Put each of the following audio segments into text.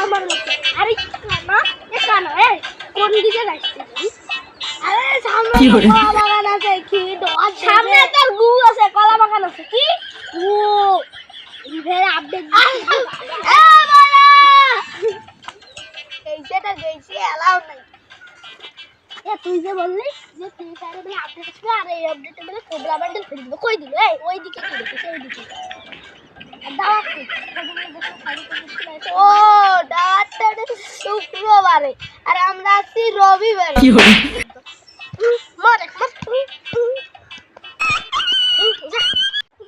আমার লোক আরে কানা এই কোন দিকে যাচ্ছিস আরে সামনে কলা বাগান আছে কি আর সামনে তোর গু আছে কলা বাগান আছে কি ও ইভের আপডেট এ বাবা এই যেটা গেছি এলাও নাই এ তুই যে বললি যে তুই তারে বলে আপডেট আসবে আর এই আপডেটে বলে কোবরা বান্ডেল ফেলে দিব কই দিল এই ওই দিকে কি দেখছিস ওই দিকে দাওয়াত ও দাওয়াতটা শুক্রবারে আর আমরা আছি রবিবারে কি হলো মারে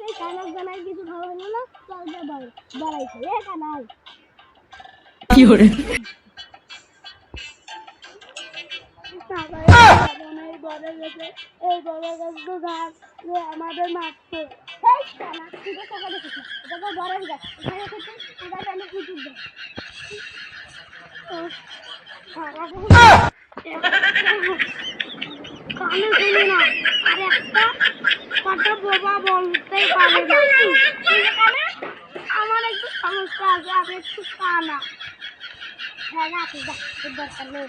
এই কানাক জানাই কিছু ভালো হলো না চল যা বাড়াইছে এ কানাই কি হলো এই বড় গাছ তো গাছ আমাদের মারছে কানা তুই টাকা দেখছিস এটা তো বড় গাছ এখানে থেকে এটা কেন কুচুর দে কানে শুনি না আর একটা কথা বাবা বলতেই পারে না আমার একটু সমস্যা আছে আমি একটু কানা হ্যাঁ না তুই দরকার নেই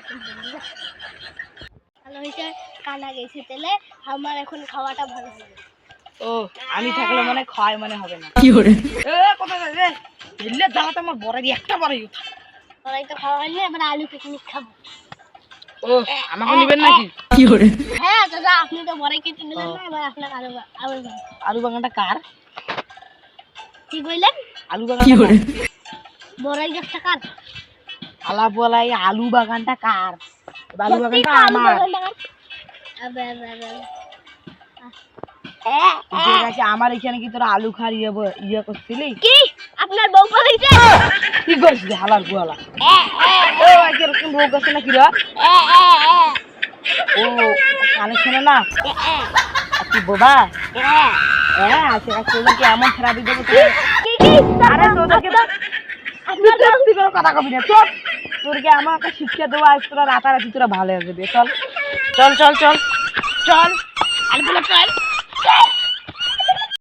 ভালো হয়েছে কানা গেছে তেলে আমার এখন খাওয়াটা ভালো হবে ও আমি থাকলে মনে খাওয়াই মনে হবে না কি হলো এ কথা রে দিলে জ্বালাতে আমার বড় দিয়ে একটা বড়ই উঠা তোরাই তো খাওয়া হয়নি এবার আলু পিকনিক খাবো ও আমাকে নেবেন নাকি কি হলো হ্যাঁ দাদা আপনি তো বড়াই কেটে নিলেন না এবার আপনার আলু বাগানটা কার কি কইলেন আলু বাগান কি হলো বড়াই গাছটা কার আলা বলাই আলু বাগানটা কার আলু বাগানটা আমার আমার এখানে কি তোরা আলু খার ইয়ে করছিলি কি আপনার বউ পালাইছে কি করছিস হালাল গুয়ালা ও এরকম রোগ আছে নাকি রে ও কানে শোনে না তুই বোবা হ্যাঁ আছে তোদেরকে এমন থেরাপি দেবো আরে তোদেরকে তো আপনার কথা কবি না চল তোরকে আমাকে শিক্ষা দেবো আজ তোরা রাতারাতি তোরা ভালো হয়ে যাবে চল চল চল চল চল আর বলে চল